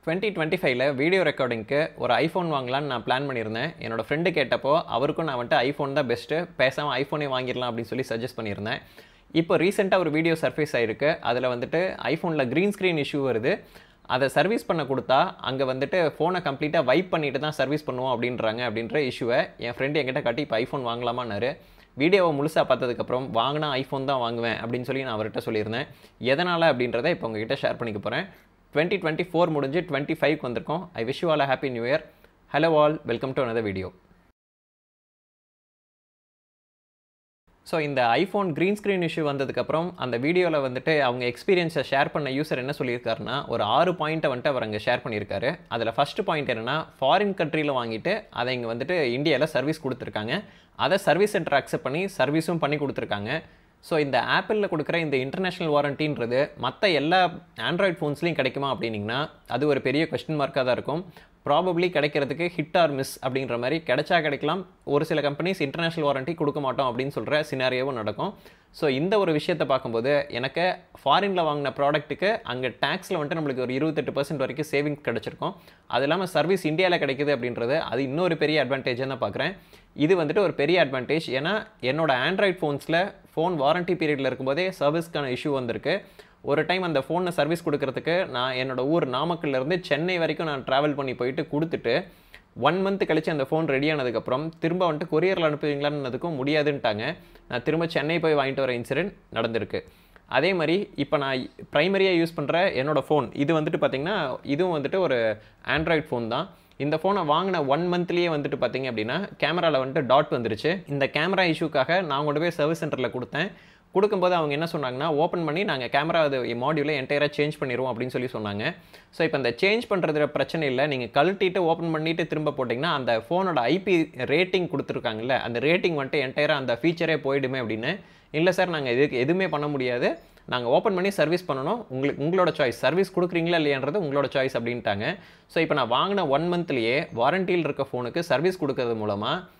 2025ல video ரெக்கார்டிங்க்கு ஒரு iPhone வாங்கலான்னு நான் பிளான் பண்ணியிருந்தேன். என்னோட ஃப்ரெண்டு கேட்டப்போ அவருக்கும் நான் வந்துட்டு ஐஃபோன் தான் பெஸ்ட்டு, பேசாமல் ஐஃபோனே வாங்கிடலாம் அப்படின்னு சொல்லி சஜஸ்ட் பண்ணியிருந்தேன். இப்போ ரீசெண்டாக ஒரு வீடியோ சர்ஃபேஸ் ஆகிருக்கு. அதில் வந்துட்டு ஐஃபோனில் க்ரீன் ஸ்க்ரீன் இஷ்யூ வருது. அதை சர்வீஸ் பண்ண கொடுத்தா அங்கே வந்துட்டு ஃபோனை கம்ப்ளீட்டாக வைப் பண்ணிட்டு தான் சர்வீஸ் பண்ணுவோம் அப்படின்ற இஷ்யூவை என் ஃப்ரெண்டு என்கிட்ட காட்டி இப்போ ஐஃபோன் வாங்கலாமான்னாரு. வீடியோவை முழுசாக பார்த்ததுக்கப்புறம் வாங்கினா ஐஃபோன் தான் வாங்குவேன் அப்படின்னு சொல்லி நான் அவர்கிட்ட சொல்லியிருந்தேன். எதனால் அப்படின்றத இப்போ உங்ககிட்ட ஷேர் பண்ணிக்க போகிறேன். 2024 முடிஞ்சு 25க்கு வந்திருக்கோம். I wish you all a happy new year. Hello all, welcome to another video. So இந்த ஐஃபோன் க்ரீன் ஸ்க்ரீன் இஷ்யூ வந்ததுக்கப்புறம் அந்த வீடியோவில் வந்துட்டு அவங்க எக்ஸ்பீரியன்ஸை ஷேர் பண்ண யூசர் என்ன சொல்லியிருக்காருன்னா, ஒரு 6 பாயிண்ட்டை வந்துட்டு அவர் அங்கே ஷேர் பண்ணியிருக்காரு. அதில் ஃபஸ்ட்டு பாயிண்ட் என்னென்னா, ஃபாரின் கண்ட்ரியில் வாங்கிட்டு அதை இங்கே வந்துட்டு இந்தியாவில் சர்வீஸ் கொடுத்துருக்காங்க. அதை சர்வீஸ் சென்டர் அக்செப்ட் பண்ணி சர்வீஸும் பண்ணி கொடுத்துருக்காங்க. ஸோ இந்த ஆப்பிளில் கொடுக்குற இந்த இன்டர்நேஷ்னல் வாரண்டின்றது மற்ற எல்லா ஆண்ட்ராய்ட் ஃபோன்ஸ்லையும் கிடைக்குமா அப்படின்னிங்கன்னா அது ஒரு பெரிய கொஸ்டின் மார்க்காக தான் இருக்கும். ப்ராபப்ளி கிடைக்கிறதுக்கு ஹிட் ஆர் மிஸ் அப்படின்ற மாதிரி கிடைச்சா கிடைக்கலாம். ஒரு சில கம்பெனிஸ் இன்டர்நேஷ்னல் வாரண்டி கொடுக்க மாட்டோம் அப்படின்னு சொல்கிற சினாரியோவும் நடக்கும். ஸோ இந்த ஒரு விஷயத்தை பார்க்கும்போது எனக்கு ஃபாரினில் வாங்கின ப்ராடக்ட்டுக்கு அங்கே டேக்ஸில் வந்துட்டு நம்மளுக்கு ஒரு 28% வரைக்கும் சேவிங்ஸ் கிடச்சிருக்கும். அது இல்லாமல் சர்வீஸ் இந்தியாவில் கிடைக்குது அப்படின்றது அது இன்னொரு பெரிய அட்வான்டேஜாக தான் பார்க்குறேன். இது வந்துட்டு ஒரு பெரிய அட்வான்டேஜ். ஏன்னா என்னோட ஆண்ட்ராய்ட் ஃபோன்ஸில் ஃபோன் வாரண்டி பீரியடில் இருக்கும்போதே சர்வீஸ்க்கான இஷ்யூ வந்திருக்கு. ஒரு டைம் அந்த ஃபோனை சர்வீஸ் கொடுக்கறதுக்கு நான் என்னோட ஊர் நாமக்கல்லேருந்து சென்னை வரைக்கும் நான் ட்ராவல் பண்ணி போயிட்டு கொடுத்துட்டு 1 மந்த் கழிச்சு அந்த ஃபோன் ரெடி ஆனதுக்கப்புறம் திரும்ப வந்துட்டு கொரியரில் அனுப்புவீங்களான்னதுக்கும் முடியாதுன்ட்டாங்க. நான் திரும்ப சென்னை போய் வாங்கிட்டு வர இன்சிடென்ட் நடந்திருக்கு. அதே மாதிரி இப்போ நான் ப்ரைமரியாக யூஸ் பண்ணுற என்னோடய ஃபோன் இது வந்துட்டு பார்த்திங்கன்னா இதுவும் வந்துட்டு ஒரு ஆண்ட்ராய்ட் ஃபோன் தான். இந்த ஃபோனை வாங்கின 1 மந்த்லேயே வந்துட்டு பார்த்திங்க அப்படின்னா கேமராவில் வந்துட்டு டாட் வந்துருச்சு. இந்த கேமரா இஷ்யூக்காக நான் கொண்டு போய் சர்வீஸ் சென்டரில் கொடுத்தேன். கொடுக்கும்போது அவங்க என்ன சொன்னாங்கன்னா, ஓப்பன் பண்ணி நாங்கள் கேமரா அது மாடியூலை என்டையராக சேஞ்ச் பண்ணிடுவோம் அப்படின்னு சொல்லி சொன்னாங்க. ஸோ இப்போ இந்த சேஞ்ச் பண்ணுறதுல பிரச்சனை இல்லை. நீங்கள் கழட்டிட்டு ஓப்பன் பண்ணிவிட்டு திரும்ப போட்டிங்கன்னா அந்த ஃபோனோட ஐபி ரேட்டிங் கொடுத்துருக்காங்கல்ல, அந்த ரேட்டிங் வந்துட்டு என்டையராக அந்த ஃபீச்சரே போயிடுமே அப்படின்னு. இல்லை சார், நாங்கள் இதுக்கு எதுவுமே பண்ண முடியாது, நாங்கள் ஓப்பன் பண்ணி சர்வீஸ் பண்ணணும், உங்களோட சாய்ஸ், சர்வீஸ் கொடுக்குறீங்களா இல்லையான்றது உங்களோட சாய்ஸ் அப்படின்ட்டாங்க. ஸோ இப்போ நான் வாங்கின 1 மந்த்லேயே வாரண்டியில் இருக்க ஃபோனுக்கு சர்வீஸ் கொடுக்கறது மூலமாக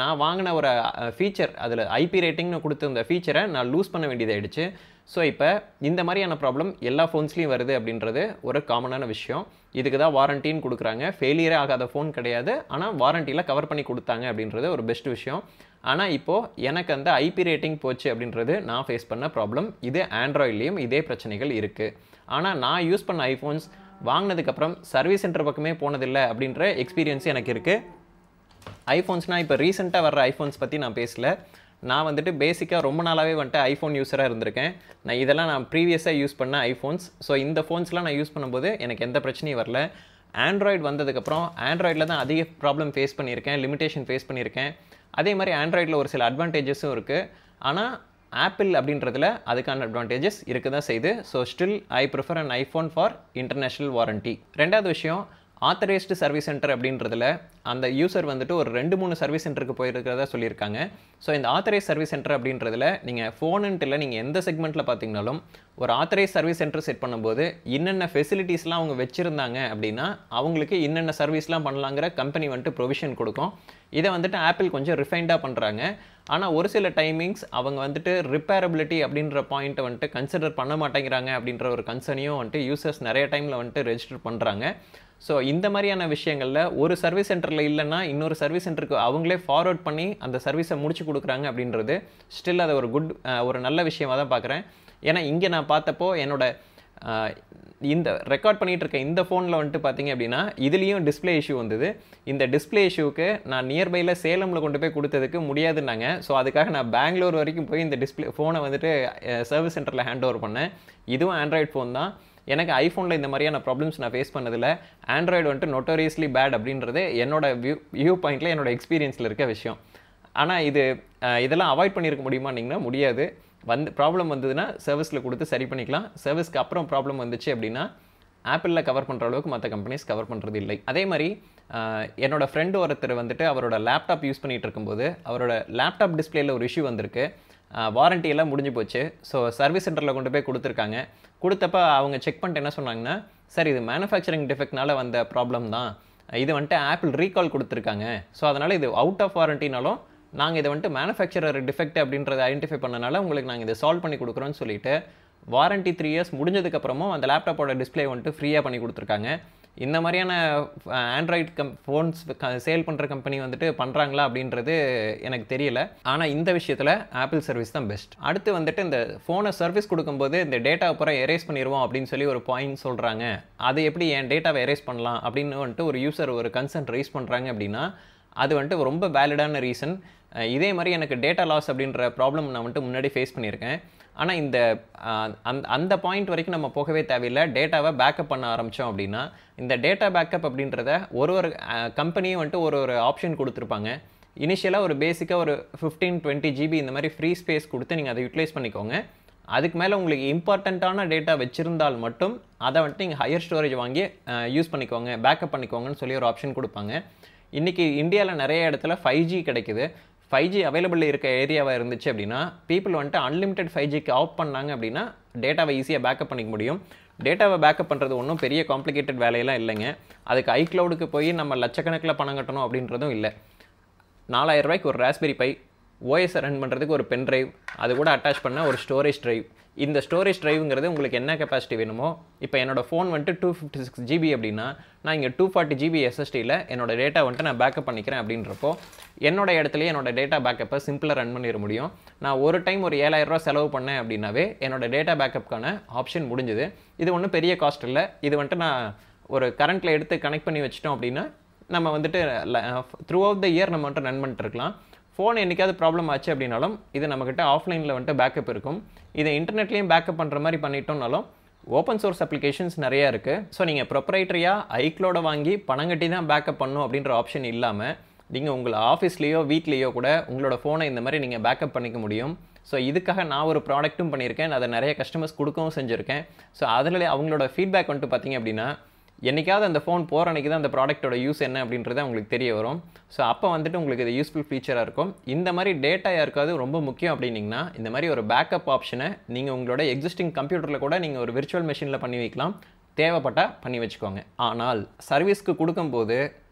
நான் வாங்கின ஒரு ஃபீச்சர், அதில் ஐபி ரேட்டிங்னு கொடுத்துருந்த ஃபீச்சரை நான் லூஸ் பண்ண வேண்டியதாகிடுச்சு. ஸோ இப்போ இந்த மாதிரியான ப்ராப்ளம் எல்லா ஃபோன்ஸ்லேயும் வருது அப்படின்றது ஒரு காமனான விஷயம். இதுக்கு தான் வாரண்டின்னு கொடுக்குறாங்க. ஃபெயிலியரே ஆகாத ஃபோன் கிடையாது, ஆனால் வாரண்டியில் கவர் பண்ணி கொடுத்தாங்க அப்படின்றது ஒரு பெஸ்ட் விஷயம். ஆனால் இப்போது எனக்கு அந்த ஐபி ரேட்டிங் போச்சு அப்படின்றது நான் ஃபேஸ் பண்ண ப்ராப்ளம். இது ஆண்ட்ராய்ட்லேயும் இதே பிரச்சனைகள் இருக்குது. ஆனால் நான் யூஸ் பண்ண ஐஃபோன்ஸ் வாங்கினதுக்கப்புறம் சர்வீஸ் சென்டர் பக்கமே போனதில்லை அப்படின்ற எக்ஸ்பீரியன்ஸ் எனக்கு இருக்குது. ஐஃபோன்ஸ்னால் இப்போ ரீசெண்டாக வர்ற ஐஃபோன்ஸ் பற்றி நான் பேசல. நான் வந்துட்டு பேசிக்காக ரொம்ப நாளாகவே வந்துட்டு ஐஃபோன் யூஸராக இருந்திருக்கேன். நான் ப்ரீவியஸாக யூஸ் பண்ண ஐஃபோன்ஸ். ஸோ இந்த ஃபோன்ஸ்லாம் நான் யூஸ் பண்ணும்போது எனக்கு எந்த பிரச்சனையும் வரல. ஆண்ட்ராய்டு வந்ததுக்கப்புறம் ஆண்ட்ராய்டில் தான் அதிக ப்ராப்ளம் ஃபேஸ் பண்ணியிருக்கேன், லிமிடேஷன் ஃபேஸ் பண்ணியிருக்கேன். அதே மாதிரி ஆண்ட்ராய்டில் ஒரு சில அட்வான்டேஜஸும் இருக்குது. ஆனால் ஆப்பிள் அப்படின்றதுல அதுக்கான அட்வான்டேஜஸ் இருக்க தான் செய்யுது. So still I prefer an iPhone for international warranty. ரெண்டாவது விஷயம், ஆத்தரைஸ்டு சர்வீஸ் சென்டர் அப்படின்றதுல அந்த யூசர் வந்துட்டு ஒரு 2-3 சர்வீஸ் சென்டருக்கு போயிருக்கிறதா சொல்லியிருக்காங்க. ஸோ இந்த ஆத்தரைஸ் சர்வீஸ் சென்டர் அப்படின்றதுல நீங்கள் ஃபோனுன்ட்டு இல்லை, நீங்கள் எந்த செக்மெண்ட்டில் பார்த்தீங்கனாலும் ஒரு ஆத்தரைஸ் சர்வீஸ் சென்டர் செட் பண்ணும்போது என்னென்ன ஃபெசிலிட்டிஸ்லாம் அவங்க வச்சுருந்தாங்க அப்படின்னா அவங்களுக்கு என்னென்ன சர்வீஸ்லாம் பண்ணலாங்கிற கம்பெனி வந்துட்டு ப்ரொவிஷன் கொடுக்கும். இதை வந்துட்டு ஆப்பிள் கொஞ்சம் ரிஃபைண்டாக பண்ணுறாங்க. ஆனால் ஒரு சில டைமிங்ஸ் அவங்க வந்துட்டு ரிப்பேரபிலிட்டி அப்படின்ற பாயிண்ட்டை வந்துட்டு கன்சிடர் பண்ண மாட்டேங்கிறாங்க அப்படின்ற ஒரு கன்சர்னையும் வந்துட்டு யூசர்ஸ் நிறைய டைமில் வந்துட்டு ரெஜிஸ்டர் பண்ணுறாங்க. ஸோ இந்த மாதிரியான விஷயங்களில் ஒரு சர்வீஸ் சென்டரில் இல்லைன்னா இன்னொரு சர்வீஸ் சென்டருக்கு அவங்களே ஃபார்வர்ட் பண்ணி அந்த சர்வீஸை முடிச்சு கொடுக்குறாங்க அப்படின்றது ஸ்டில் அதை ஒரு நல்ல விஷயமாக தான் பார்க்குறேன். ஏன்னா இங்கே நான் பார்த்தப்போ என்னோட இந்த ரெக்கார்ட் பண்ணிகிட்டு இருக்க இந்த ஃபோனில் வந்துட்டு பார்த்திங்க அப்படின்னா இதுலேயும் டிஸ்பிளே இஷ்யூ வந்தது. இந்த டிஸ்பிளே இஷ்யூவுக்கு நான் நியர்பையில் சேலமில் கொண்டு போய் கொடுத்ததுக்கு முடியாதுன்னாங்க. ஸோ அதுக்காக நான் பெங்களூர் வரைக்கும் போய் இந்த ஃபோனை வந்துட்டு சர்வீஸ் சென்டரில் ஹேண்ட் ஓவர் பண்ணேன். இதுவும் ஆண்ட்ராய்ட் ஃபோன் தான். எனக்கு ஐஃபோனில் இந்த மாதிரியான ப்ராப்ளம்ஸ் நான் ஃபேஸ் பண்ணதில்லை. ஆண்ட்ராய்டு வந்துட்டு நோட்டோரியஸ்லி பேட் அப்படின்றது என்னோட வியூ பாயிண்டில் என்னோட எக்ஸ்பீரியன்ஸில் இருக்க விஷயம். ஆனால் இதெல்லாம் அவாய்ட் பண்ணியிருக்க முடியுமான்னிங்கன்னா முடியாது. ப்ராப்ளம் வந்ததுன்னா சர்வீஸில் கொடுத்து சரி பண்ணிக்கலாம். சர்வீஸ்க்கு அப்புறம் ப்ராப்ளம் வந்துச்சு அப்படின்னா ஆப்பிளில் கவர் பண்ணுற அளவுக்கு மற்ற கம்பெனிஸ் கவர் பண்ணுறது இல்லை. அதே மாதிரி என்னோட ஃப்ரெண்டு ஒருத்தர் வந்துட்டு அவரோட லேப்டாப் யூஸ் பண்ணிகிட்டு இருக்கும்போது அவரோட லேப்டாப் டிஸ்பிளேயில் ஒரு இஷ்யூ வந்திருக்கு. வாரண்டி எல்லாம் முடிஞ்சு போச்சு. ஸோ சர்வீஸ் சென்டரில் கொண்டு போய் கொடுத்துருக்காங்க. கொடுத்தப்போ அவங்க செக் பண்ணிட்டு என்ன சொன்னாங்கன்னா, சார் இது மேனுஃபேக்சரிங் டிஃபெக்ட்னால வந்த ப்ராப்ளம் தான், இது வந்துட்டு ஆப்பிள் ரீகால் கொடுத்துருக்காங்க. ஸோ அதனால் இது அவுட் ஆஃப் வாரண்டினாலும் நாங்கள் இதை வந்துட்டு மேனுஃபேக்சரர் டிஃபெக்ட் அப்படின்றத ஐடென்டிஃபை பண்ணனால உங்களுக்கு நாங்கள் இதை சால்வ் பண்ணி கொடுக்குறோன்னு சொல்லிட்டு வாரண்டி 3 இயர்ஸ் முடிஞ்சதுக்கப்புறமும் அந்த லேப்டாப்போட டிஸ்பிளே வந்துட்டு ஃப்ரீயாக பண்ணி கொடுத்துருக்காங்க. இந்த மாதிரியான ஆண்ட்ராய்டு ஃபோன்ஸ் சேல் பண்ணுற கம்பெனி வந்துட்டு பண்ணுறாங்களா அப்படின்றது எனக்கு தெரியல. ஆனால் இந்த விஷயத்தில் ஆப்பிள் சர்வீஸ் தான் பெஸ்ட். அடுத்து வந்துட்டு இந்த ஃபோனை சர்வீஸ் கொடுக்கும்போது இந்த டேட்டா அப்புறம் எரேஸ் பண்ணிடுவோம் அப்படின்னு சொல்லி ஒரு பாயிண்ட் சொல்கிறாங்க. அது எப்படி என் டேட்டாவை எரேஸ் பண்ணலாம் அப்படின்னு வந்துட்டு ஒரு யூசர் ஒரு கன்சர்ன் ரைஸ் பண்ணுறாங்க அப்படின்னா அது வந்துட்டு ரொம்ப வேலிடான ரீசன். இதே மாதிரி எனக்கு டேட்டா லாஸ் அப்படின்ற ப்ராப்ளம் நான் வந்துட்டு முன்னாடி ஃபேஸ் பண்ணியிருக்கேன். ஆனால் இந்த அந்த பாயிண்ட் வரைக்கும் நம்ம போகவே தேவையில்லை. டேட்டாவை பேக்கப் பண்ண ஆரம்பித்தோம் அப்படின்னா இந்த டேட்டா பேக்கப் அப்படின்றத ஒரு கம்பெனியும் வந்துட்டு ஒரு ஆப்ஷன் கொடுத்துருப்பாங்க. இனிஷியலாக ஒரு பேசிக்காக ஒரு 15-20 GB இந்த மாதிரி ஃப்ரீ ஸ்பேஸ் கொடுத்து நீங்கள் அதை யூட்டிலைஸ் பண்ணிக்கோங்க. அதுக்கு மேலே உங்களுக்கு இம்பார்ட்டண்ட்டான டேட்டா வச்சுருந்தால் மட்டும் அதை வந்துட்டு நீங்கள் ஹையர் ஸ்டோரேஜ் வாங்கி யூஸ் பண்ணிக்கோங்க, பேக்கப் பண்ணிக்கோங்கன்னு சொல்லி ஒரு ஆப்ஷன் கொடுப்பாங்க. இன்றைக்கி இந்தியாவில் நிறைய இடத்துல 5G கிடைக்குது. 5G அவைலபிள் இருக்க ஏரியாவாக இருந்துச்சு அப்படின்னா பீப்புள் வந்துட்டு அன்லிமிட்டெட் 5Gக்கு ஆஃப் பண்ணாங்க அப்படின்னா டேட்டாவை ஈஸியாக பேக்கப் பண்ணிக்க முடியும். டேட்டாவை பேக்கப் பண்ணுறது ஒன்றும் பெரிய காம்ப்ளிகேட்டட் வேலையெல்லாம் இல்லைங்க. அதுக்கு iCloudக்கு போய் நம்ம லட்சக்கணக்கில் பணம் கட்டணும் அப்படின்றதும் இல்லை. 4000 ரூபாய்க்கு ஒரு ராஸ்பெரி பை, ஓஎஸை ரன் பண்ணுறதுக்கு ஒரு பென் ட்ரைவ், அது கூட அட்டாச் பண்ண ஒரு ஸ்டோரேஜ் ட்ரைவ். இந்த ஸ்டோரேஜ் ட்ரைவுங்கிறது உங்களுக்கு என்ன கெப்பாசிட்டி வேணுமோ, இப்போ என்னோடய ஃபோன் வந்துட்டு 256 GB அப்படின்னா நான் இங்கே 240 GB SSDயில் என்னோடய டேட்டா வந்துட்டு நான் பேக்கப் பண்ணிக்கிறேன். அப்படின்றப்போ என்னோட இடத்துலையே என்னோடய டேட்டா பேக்கப்பை சிம்பிளாக ரன் பண்ணிட முடியும். நான் ஒரு டைம் ஒரு 7000 ரூபா செலவு பண்ணேன் அப்படின்னாவே என்னோடய டேட்டா பேக்கப்புக்கான ஆப்ஷன் முடிஞ்சுது. இது ஒன்றும் பெரிய காஸ்ட் இல்லை. இது வந்துட்டு நான் ஒரு கரண்ட்டில் எடுத்து கனெக்ட் பண்ணி வச்சிட்டோம் அப்படின்னா நம்ம வந்துட்டு த்ரூ அவுட் த இயர் நம்ம வந்துட்டு ரன் பண்ணிட்டு இருக்கலாம். ஃபோன் என்றைக்காவது ப்ராப்ளம் ஆச்சு அப்படின்னாலும் இது நம்மக்கிட்ட ஆஃப்லைனில் வந்துட்டு பேக்கப் இருக்கும். இதை இன்டர்நெட்லேயும் பேக்கப் பண்ணுற மாதிரி பண்ணிட்டோம்னாலும் ஓப்பன் சோர்ஸ் அப்ளிகேஷன்ஸ் நிறையா இருக்குது. ஸோ நீங்கள் ப்ரொப்ரைட்டரியாக iCloud வாங்கி பணம் கட்டி தான் பேக்கப் பண்ணணும் அப்படின்ற ஆப்ஷன் இல்லாமல் நீங்கள் உங்கள் ஆஃபீஸ்லேயோ வீட்லேயோ கூட உங்களோட ஃபோனை இந்த மாதிரி நீங்கள் பேக்கப் பண்ணிக்க முடியும். ஸோ இதுக்காக நான் ஒரு ப்ராடக்ட்டும் பண்ணியிருக்கேன், அதை நிறைய கஸ்டமர்ஸ் கொடுக்கவும் செஞ்சுருக்கேன். ஸோ அதில் அவங்களோட ஃபீட்பேக் வந்துட்டு பார்த்திங்க அப்படின்னா என்றைக்காவது அந்த ஃபோன் போகிற அன்றைக்கி தான் அந்த ப்ராடக்ட்டோட யூஸ் என்ன அப்படின்றது உங்களுக்கு தெரிய வரும். ஸோ அப்போ வந்துட்டு உங்களுக்கு இது யூஸ்ஃபுல் ஃபீச்சராக இருக்கும். இந்த மாதிரி டேட்டா யாருக்காவது ரொம்ப முக்கியம் அப்படின்னிங்கன்னா இந்த மாதிரி ஒரு பேக்கப் ஆப்ஷனை நீங்கள் உங்களோட எக்ஸிஸ்டிங் கம்ப்யூட்டரில் கூட நீங்கள் ஒரு விர்ச்சுவல் மெஷினில் பண்ணி வைக்கலாம், தேவைப்பட்டால் பண்ணி வச்சுக்கோங்க. ஆனால் சர்வீஸ்க்கு கொடுக்கும்போது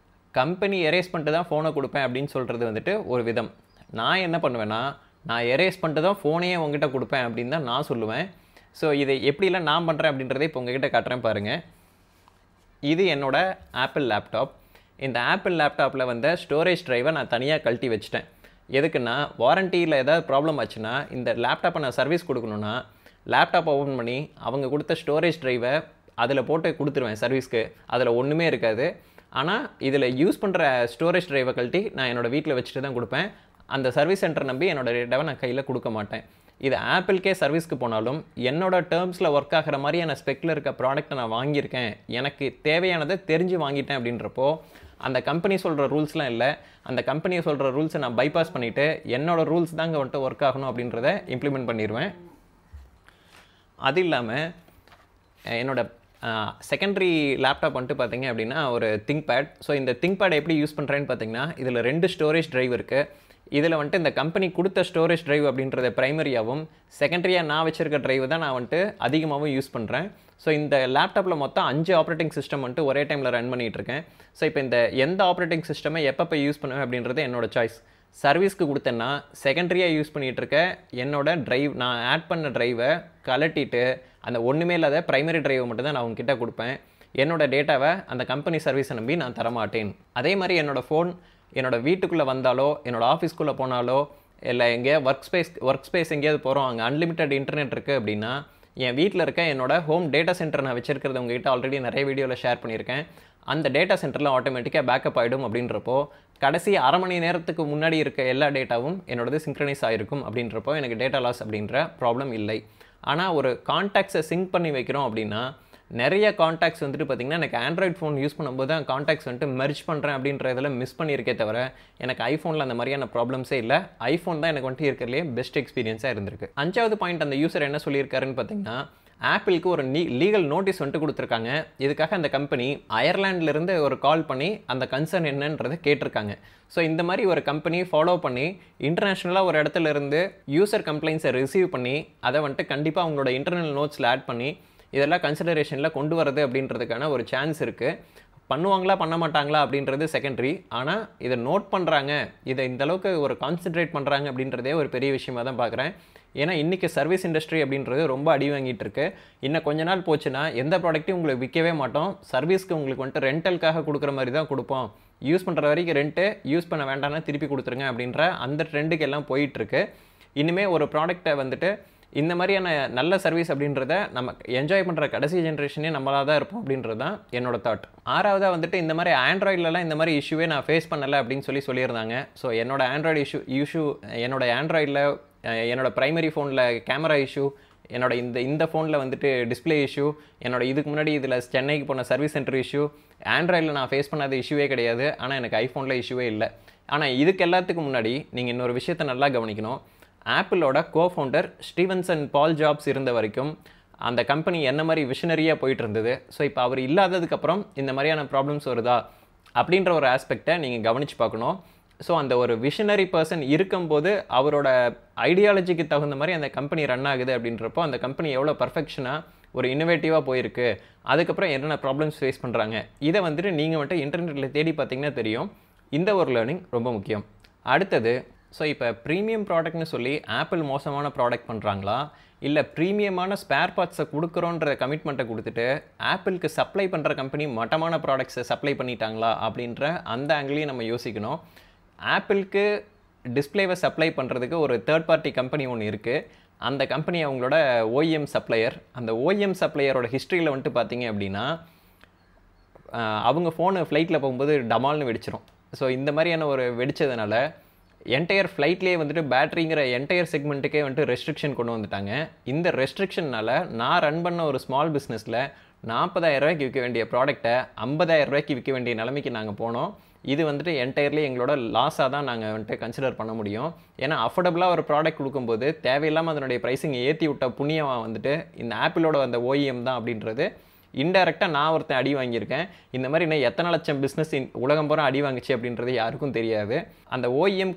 கம்பெனி எரேஸ் பண்ணிட்டு தான் ஃபோனை கொடுப்பேன் அப்படின்னு சொல்கிறது வந்துட்டு ஒரு விதம். நான் என்ன பண்ணுவேன்னா நான் எரேஸ் பண்ணிட்டு தான் ஃபோனையே உங்ககிட்ட கொடுப்பேன் அப்படின்னு தான் நான் சொல்லுவேன். ஸோ இதை எப்படிலாம் நான் பண்ணுறேன் அப்படின்றத இப்போ உங்ககிட்ட காட்டுறேன் பாருங்கள். இது என்னோட ஆப்பிள் லேப்டாப். இந்த ஆப்பிள் லேப்டாப்பில் வந்த ஸ்டோரேஜ் ட்ரைவை நான் தனியாக கழட்டி வச்சுட்டேன். எதுக்குன்னா வாரண்டியில் ஏதாவது ப்ராப்ளம் ஆச்சுன்னா இந்த லேப்டாப்பை நான் சர்வீஸ் கொடுக்கணுன்னா லேப்டாப்பை ஓப்பன் பண்ணி அவங்க கொடுத்த ஸ்டோரேஜ் ட்ரைவை அதில் போட்டு கொடுத்துருவேன் சர்வீஸ்க்கு. அதில் ஒன்றுமே இருக்காது. ஆனால் இதில் யூஸ் பண்ணுற ஸ்டோரேஜ் ட்ரைவை கழட்டி நான் என்னோடய வீட்டில் வச்சுட்டு தான் கொடுப்பேன். அந்த சர்வீஸ் சென்டர் நம்பி என்னோடய டேட்டாவை நான் கையில் கொடுக்க மாட்டேன். இது ஆப்பிள்கே சர்வீஸ்க்கு போனாலும் என்னோடய டேர்ம்ஸில் ஒர்க் ஆகிற மாதிரியான ஸ்பெக்கில் இருக்க ப்ராடக்ட்டை நான் வாங்கியிருக்கேன், எனக்கு தேவையானதை தெரிஞ்சு வாங்கிட்டேன் அப்படின்றப்போ அந்த கம்பெனி சொல்கிற ரூல்ஸ்லாம் இல்லை. அந்த கம்பெனியை சொல்கிற ரூல்ஸை நான் பைபாஸ் பண்ணிவிட்டு என்னோடய ரூல்ஸ் தாங்க வந்துட்டு ஒர்க் ஆகணும் அப்படின்றத இம்ப்ளிமெண்ட் பண்ணிடுவேன். அது இல்லாமல் என்னோட செகண்டரி லேப்டாப் வந்துட்டு பார்த்திங்க அப்படின்னா ஒரு திங்க்பேட். ஸோ இந்த திங்க்பேட் எப்படி யூஸ் பண்ணுறேன்னு பார்த்தீங்கன்னா இதில் 2 ஸ்டோரேஜ் ட்ரைவ் இருக்குது. இதில் வந்துட்டு இந்த கம்பெனி கொடுத்த ஸ்டோரேஜ் ட்ரைவ் அப்படின்றத ப்ரைமரியாகவும் செகண்டரியாக நான் வச்சுருக்க ட்ரைவ் தான் நான் வந்துட்டு அதிகமாகவும் யூஸ் பண்ணுறேன். ஸோ இந்த லேப்டாப்பில் மொத்தம் 5 ஆப்ரேட்டிங் சிஸ்டம் வந்துட்டு ஒரே டைமில் ரன் பண்ணிகிட்ருக்கேன். ஸோ இப்போ இந்த எந்த ஆப்ரேட்டிங் சிஸ்டமை எப்போ யூஸ் பண்ணுவேன் அப்படின்றது என்னோடய சாய்ஸ். சர்வீஸ்க்கு கொடுத்தேன்னா செகண்டரியாக யூஸ் பண்ணிகிட்ருக்க என்னோட ட்ரைவ் நான் ஆட் பண்ண ட்ரைவை கலட்டிட்டு அந்த ஒன்றுமே இல்லாத ப்ரைமரி ட்ரைவை மட்டும் தான் நான் அவங்ககிட்ட கொடுப்பேன். என்னோடய டேட்டாவை அந்த கம்பெனி சர்வீஸை நம்பி நான் தரமாட்டேன். அதே மாதிரி என்னோடய ஃபோன் என்னோடய வீட்டுக்குள்ளே வந்தாலோ என்னோடய ஆஃபீஸ்க்குள்ளே போனாலோ இல்லை எங்கேயா ஒர்க் ஸ்பேஸ் எங்கேயாவது போகிறோம் அங்கே அன்லிமிட்டட் இன்டர்நெட் இருக்குது அப்படின்னா என் வீட்டில் இருக்க என்னோடய ஹோம் டேட்டா சென்டர் நான் வச்சுருக்கிறது உங்ககிட்ட ஆல்ரெடி நிறைய வீடியோவில் ஷேர் பண்ணியிருக்கேன். அந்த டேட்டா சென்டரில் ஆட்டோமேட்டிக்காக பேக்கப் ஆகிடும். அப்படின்றப்போ கடைசி அரை மணி நேரத்துக்கு முன்னாடி இருக்க எல்லா டேட்டாவும் என்னோடது சிங்க்ரனைஸ் ஆகிருக்கும். அப்படின்றப்போ எனக்கு டேட்டா லாஸ் அப்படின்ற ப்ராப்ளம் இல்லை. ஆனால் ஒரு கான்டாக்ட்ஸை சிங்க் பண்ணி வைக்கிறோம் அப்படின்னா நிறைய கான்டாக்ட்ஸ் வந்துட்டு பார்த்திங்கன்னா எனக்கு ஆண்ட்ராய்ட் ஃபோன் யூஸ் பண்ணும்போது தான் கான்டாக்ட்ஸ் வந்துட்டு மெர்ஜ் பண்ணுறேன் அப்படின்ற இதில் மிஸ் பண்ணியிருக்கே தவிர எனக்கு ஐஃபோனில் அந்த மாதிரியான ப்ராப்ளம்ஸே இல்லை. ஐஃபோன் தான் எனக்கு வந்துட்டு இருக்கிறதுலே பெஸ்ட் எக்ஸ்பீரியன்ஸாக இருந்திருக்கு. 5வது பாயிண்ட் அந்த யூசர் என்ன சொல்லியிருக்காருன்னு பார்த்தீங்கன்னா ஆப்பிளுக்கு ஒரு லீகல் நோட்டீஸ் வந்துட்டு கொடுத்துருக்காங்க. இதுக்காக அந்த கம்பெனி அயர்லாண்டிலிருந்து ஒரு கால் பண்ணி அந்த கன்சர்ன் என்னன்றதை கேட்டிருக்காங்க. ஸோ இந்த மாதிரி ஒரு கம்பெனி ஃபாலோ பண்ணி இன்டர்நேஷ்னலாக ஒரு இடத்துல இருந்து யூசர் கம்ப்ளைண்ட்ஸை ரிசீவ் பண்ணி அதை வந்துட்டு கண்டிப்பாக அவங்களோட இன்டர்னல் நோட்ஸில் ஆட் பண்ணி இதெல்லாம் கன்சிடரேஷனில் கொண்டு வரது அப்படின்றதுக்கான ஒரு சான்ஸ் இருக்குது. பண்ணுவாங்களா பண்ண மாட்டாங்களா அப்படின்றது செகண்டரி. ஆனால் இதை நோட் பண்ணுறாங்க, இதை இந்தளவுக்கு ஒரு கான்சன்ட்ரேட் பண்ணுறாங்க அப்படின்றதே ஒரு பெரிய விஷயமாக தான் பார்க்குறேன். ஏன்னா இன்றைக்கி சர்வீஸ் இண்டஸ்ட்ரி அப்படின்றது ரொம்ப அடி வாங்கிட்டு இருக்கு. இன்னும் கொஞ்ச நாள் போச்சுன்னா எந்த ப்ராடக்ட்டையும் உங்களுக்கு விற்கவே மாட்டோம். சர்வீஸ்க்கு உங்களுக்கு வந்துட்டு ரெண்டலுக்காக கொடுக்குற மாதிரி தான் கொடுப்போம். யூஸ் பண்ணுற வரைக்கும் ரெண்ட்டு, யூஸ் பண்ண வேண்டாம்னா திருப்பி கொடுத்துருங்க அப்படின்ற அந்த ட்ரெண்டுக்கு எல்லாம் போயிட்டுருக்கு. இனிமேல் ஒரு ப்ராடக்ட்டை வந்துட்டு இந்த மாதிரியான நல்ல சர்வீஸ் அப்படின்றத நம்ம என்ஜாய் பண்ணுற கடைசி ஜென்ரேஷனே நம்மளாக தான் இருப்போம் அப்படின்றது தான் என்னோடய தாட். ஆறாவதாக வந்துட்டு இந்த மாதிரி ஆண்ட்ராய்ட்லலாம் இந்த மாதிரி இஷ்யூவே நான் ஃபேஸ் பண்ணலை அப்படின்னு சொல்லியிருந்தாங்க. ஸோ என்னோட ஆண்ட்ராய்டு இஷ்யூ என்னோடய ஆண்ட்ராய்டில் என்னோடய ப்ரைமரி ஃபோனில் கேமரா இஷ்யூ, என்னோட இந்த ஃபோனில் வந்துட்டு டிஸ்பிளே இஷ்யூ, என்னோட இதுக்கு முன்னாடி இதில் சென்னைக்கு போன சர்வீஸ் சென்டர் இஷ்யூ, ஆண்ட்ராய்டில் நான் ஃபேஸ் பண்ணாத இஷ்யூவே கிடையாது. ஆனால் எனக்கு ஐஃபோனில் இஷ்யூவே இல்லை. ஆனால் இதுக்கு எல்லாத்துக்கும் முன்னாடி நீங்கள் இன்னொரு விஷயத்தை நல்லா கவனிக்கணும். ஆப்பிளோட கோஃபவுண்டர் ஸ்டீவன்சன் பால் ஜாப்ஸ் இருந்த வரைக்கும் அந்த கம்பெனி என்ன மாதிரி விஷனரியாக போயிட்டு இருந்தது. ஸோ இப்போ அவர் இல்லாததுக்கப்புறம் இந்த மாதிரியான ப்ராப்ளம்ஸ் வருதா அப்படின்ற ஒரு ஆஸ்பெக்டை நீங்கள் கவனித்து பார்க்கணும். ஸோ அந்த ஒரு விஷனரி பர்சன் இருக்கும்போது அவரோட ஐடியாலஜிக்கு தகுந்த மாதிரி அந்த கம்பெனி ரன் ஆகுது அப்படின்றப்போ அந்த கம்பெனி எவ்வளோ பர்ஃபெக்ஷனாக ஒரு இன்னோவேட்டிவாக போயிருக்கு, அதுக்கப்புறம் என்னென்ன ப்ராப்ளம்ஸ் ஃபேஸ் பண்ணுறாங்க, இதை வந்துட்டு நீங்கள் வந்துட்டு இன்டர்நெட்டில் தேடி பார்த்தீங்கன்னா தெரியும். இந்த ஒரு லேர்னிங் ரொம்ப முக்கியம். அடுத்தது, ஸோ இப்போ ப்ரீமியம் ப்ராடக்ட்னு சொல்லி ஆப்பிள் மோசமான ப்ராடக்ட் பண்ணுறாங்களா, இல்லை ப்ரீமியமான ஸ்பேர் பார்ட்ஸை கொடுக்குறோன்ற கமிட்மெண்ட்டை கொடுத்துட்டு ஆப்பிளுக்கு சப்ளை பண்ணுற கம்பெனி மட்டமான ப்ராடக்ட்ஸை சப்ளை பண்ணிட்டாங்களா அப்படின்ற அந்த ஆங்கிளையும் நம்ம யோசிக்கணும். ஆப்பிளுக்கு டிஸ்பிளேவை சப்ளை பண்ணுறதுக்கு ஒரு தேர்ட் பார்ட்டி கம்பெனி ஒன்று இருக்குது. அந்த கம்பெனி அவங்களோட ஓஇஎம் சப்ளையர். அந்த ஓஇஎம் சப்ளையரோட ஹிஸ்ட்ரியில் வந்துட்டு பார்த்தீங்க அப்படின்னா அவங்க ஃபோனு ஃப்ளைட்டில் போகும்போது டமால்னு வெடிச்சிடும். ஸோ இந்த மாதிரியான ஒரு வெடித்ததுனால என்டையர் ஃப்ளைட்லேயே வந்துட்டு பேட்டரிங்கிற என்டையர் செக்மெண்ட்டுக்கே வந்துட்டு ரெஸ்ட்ரிக்ஷன் கொண்டு வந்துட்டாங்க. இந்த ரெஸ்ட்ரிக்ஷனால் நான் ரன் பண்ண ஒரு ஸ்மால் பிஸ்னஸில் 40,000 ரூபாய்க்கு விற்க வேண்டிய ப்ராடக்டை 50,000 ரூபாய்க்கு விற்க வேண்டிய நிலைமைக்கு நாங்கள் போனோம். இது வந்துட்டு என்டையர்லி எங்களோட லாஸாக தான் நாங்கள் வந்துட்டு கன்சிடர் பண்ண முடியும். ஏன்னா அஃபோர்டபுளாக ஒரு ப்ராடக்ட் கொடுக்கும்போது தேவையில்லாமல் அதனுடைய ப்ரைஸிங்கை ஏற்றி விட்ட புண்ணியம் வந்துட்டு இந்த ஆப்பிளோட அந்த ஓஇஎம் தான் அப்படின்றது இன்டெரக்டாக நான் ஒருத்தன் அடி வாங்கியிருக்கேன். இந்த மாதிரி இன்னும் எத்தனை லட்சம் பிஸ்னஸ் உலகம் பூரா அடி வாங்கிச்சு அப்படின்றது யாருக்கும் தெரியாது. அந்த ஓஇஎம்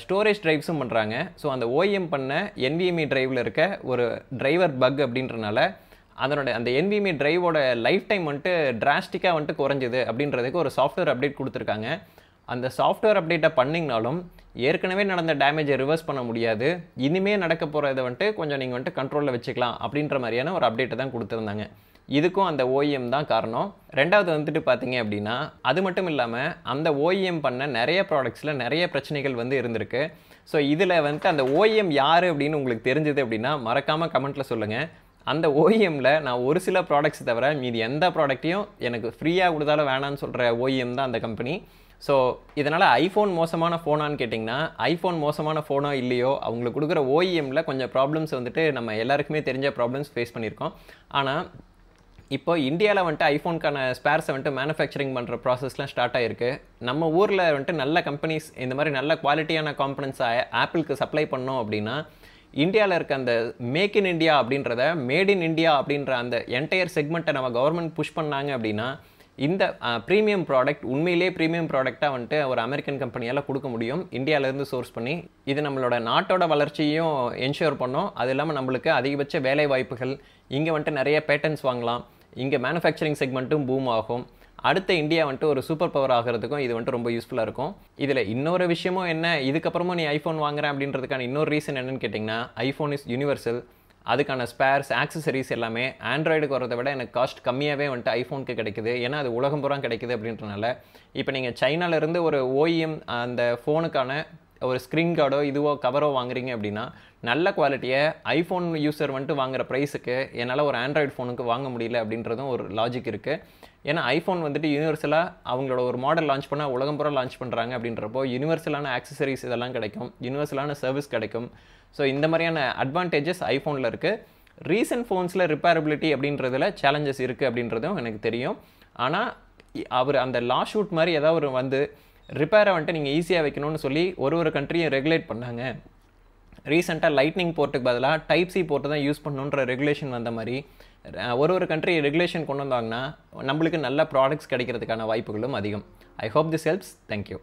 ஸ்டோரேஜ் ட்ரைவ்ஸும் பண்ணுறாங்க. ஸோ அந்த ஓஇஎம் பண்ண NVMe ட்ரைவில் இருக்க ஒரு டிரைவர் பக் அப்படின்றனால அதனோட அந்த NVMe ட்ரைவோட லைஃப் டைம் வந்துட்டு டிராஸ்டிக்காக வந்துட்டு குறைஞ்சிது அப்படின்றதுக்கு ஒரு சாஃப்ட்வேர் அப்டேட் கொடுத்துருக்காங்க. அந்த சாஃப்ட்வேர் அப்டேட்டை பண்ணிங்கனாலும் ஏற்கனவே நடந்த டேமேஜை ரிவர்ஸ் பண்ண முடியாது. இனிமேல் நடக்க போகிறத வந்துட்டு கொஞ்சம் நீங்கள் வந்துட்டு கண்ட்ரோலில் வச்சுக்கலாம் அப்படின்ற மாதிரியான ஒரு அப்டேட்டை தான் கொடுத்துருந்தாங்க. இதுக்கும் அந்த ஓஇஎம் தான் காரணம். ரெண்டாவது வந்துட்டு பார்த்தீங்க அப்படின்னா அது மட்டும் இல்லாமல் அந்த ஓஇஎம் பண்ண நிறைய ப்ராடக்ட்ஸில் நிறைய பிரச்சனைகள் வந்து இருந்திருக்கு. ஸோ இதில் வந்துட்டு அந்த ஓஇஎம் யார் அப்படின்னு உங்களுக்கு தெரிஞ்சது அப்படின்னா மறக்காமல் கமெண்ட்டில் சொல்லுங்கள். அந்த ஓஇஎம்மில் நான் ஒரு சில ப்ராடக்ட்ஸ் தவிர மீதி எந்த ப்ராடக்ட்டையும் எனக்கு ஃப்ரீயாக கொடுத்தாலும் வேணான்னு சொல்கிற ஓஇஎம் தான் அந்த கம்பெனி. ஸோ இதனால் ஐஃபோன் மோசமான ஃபோனான்னு கேட்டிங்கன்னா ஐஃபோன் மோசமான ஃபோனோ இல்லையோ அவங்களுக்கு கொடுக்குற ஓஇஎம்மில் கொஞ்சம் ப்ராப்ளம்ஸ் வந்துட்டு நம்ம எல்லாருக்குமே தெரிஞ்ச ப்ராப்ளம்ஸ் ஃபேஸ் பண்ணியிருக்கோம். ஆனால் இப்போ இந்தியாவில் வந்துட்டு ஐஃபோனுக்கான ஸ்பேர்ஸை வந்துட்டு மேனுஃபேக்சரிங் பண்ணுற ப்ராசஸ்லாம் ஸ்டார்ட் ஆகிருக்கு. நம்ம ஊரில் வந்துட்டு நல்ல கம்பெனிஸ் இந்த மாதிரி நல்ல குவாலிட்டியான காம்பனன்ட்ஸை ஆப்பிளுக்கு சப்ளை பண்ணோம் அப்படின்னா இந்தியாவில் இருக்க அந்த மேக் இன் இண்டியா அப்படின்றத மேட் இன் இண்டியா அப்படின்ற அந்த என்டையர் செக்மெண்ட்டை நம்ம கவர்மெண்ட் புஷ் பண்ணாங்க அப்படின்னா இந்த ப்ரீமியம் ப்ராடக்ட் உண்மையிலே ப்ரீமியம் ப்ராடக்டாக வந்துட்டு ஒரு அமெரிக்கன் கம்பெனியால் கொடுக்க முடியும் இந்தியாவிலேருந்து சோர்ஸ் பண்ணி. இது நம்மளோட நாட்டோட வளர்ச்சியும் என்ஷூர் பண்ணோம். அது இல்லாமல் நம்மளுக்கு அதிகபட்ச வேலை வாய்ப்புகள், இங்கே வந்துட்டு நிறைய பேட்டன்ஸ் வாங்கலாம், இங்கே மேனுஃபேக்சரிங் செக்மெண்ட்டும் பூம் ஆகும். அடுத்த இந்தியா வந்துட்டு ஒரு சூப்பர் பவர் ஆகிறதுக்கும் இது வந்துட்டு ரொம்ப யூஸ்ஃபுல்லாக இருக்கும். இதில் இன்னொரு விஷயமும் என்ன, இதுக்கப்புறமும் நீ ஐஃபோன் வாங்குறேன் அப்படின்றதுக்கான இன்னொரு ரீசன் என்னன்னு கேட்டிங்கன்னா ஐஃபோன் இஸ் யூனிவர்சல். அதுக்கான ஸ்பேர்ஸ் ஆக்சசரிஸ் எல்லாமே ஆண்ட்ராய்டுக்கு வரதை விட எனக்கு காஸ்ட் கம்மியாகவே வந்துட்டு ஐஃபோனுக்கு கிடைக்குது. ஏன்னா அது உலகம் பூரா கிடைக்குது அப்படின்றனால. இப்போ நீங்கள் சைனாலேருந்து ஒரு ஓஇஎம் அந்த ஃபோனுக்கான ஒரு ஸ்க்ரீன் கார்டோ இதுவோ கவரோ வாங்குறீங்க அப்படின்னா நல்ல குவாலிட்டியை ஐஃபோன் யூஸர் வந்துட்டு வாங்குகிற ப்ரைஸுக்கு என்னால் ஒரு ஆண்ட்ராய்டு ஃபோனுக்கு வாங்க முடியல அப்படின்றதும் ஒரு லாஜிக் இருக்குது. ஏன்னா ஐஃபோன் வந்துட்டு யூனிவர்சலாக அவங்களோட ஒரு மாடல் லான்ச் பண்ணால் உலகம் பூரா லான்ச் பண்ணுறாங்க அப்படின்றப்போ யூனிவர்சலான ஆக்சசரிஸ் இதெல்லாம் கிடைக்கும், யூனிவர்சலான சர்வீஸ் கிடைக்கும். ஸோ இந்த மாதிரியான அட்வான்டேஜஸ் ஐஃபோனில் இருக்குது. ரீசன்ட் ஃபோன்ஸில் ரிப்பேரபிலிட்டி அப்படின்றதுல சேலஞ்சஸ் இருக்குது அப்படின்றதும் எனக்கு தெரியும். ஆனால் அவர் அந்த லா ஷூட் மாதிரி ஏதாவது ஒரு வந்து ரிப்பேரை வந்துட்டு நீங்கள் ஈஸியாக வைக்கணும்னு சொல்லி ஒரு கண்ட்ரியும் ரெகுலேட் பண்ணாங்க. ரீசெண்டாக லைட்னிங் போர்ட்டுக்கு பதிலாக டைப் சி போர்ட்டு தான் யூஸ் பண்ணணுன்ற ரெகுலேஷன் வந்த மாதிரி ஒரு கண்ட்ரி ரெகுலேஷன் கொண்டு வந்தாங்கன்னா நம்மளுக்கு நல்ல ப்ராடக்ட்ஸ் கிடைக்கிறதுக்கான வாய்ப்புகளும் அதிகம். I hope this helps. Thank you.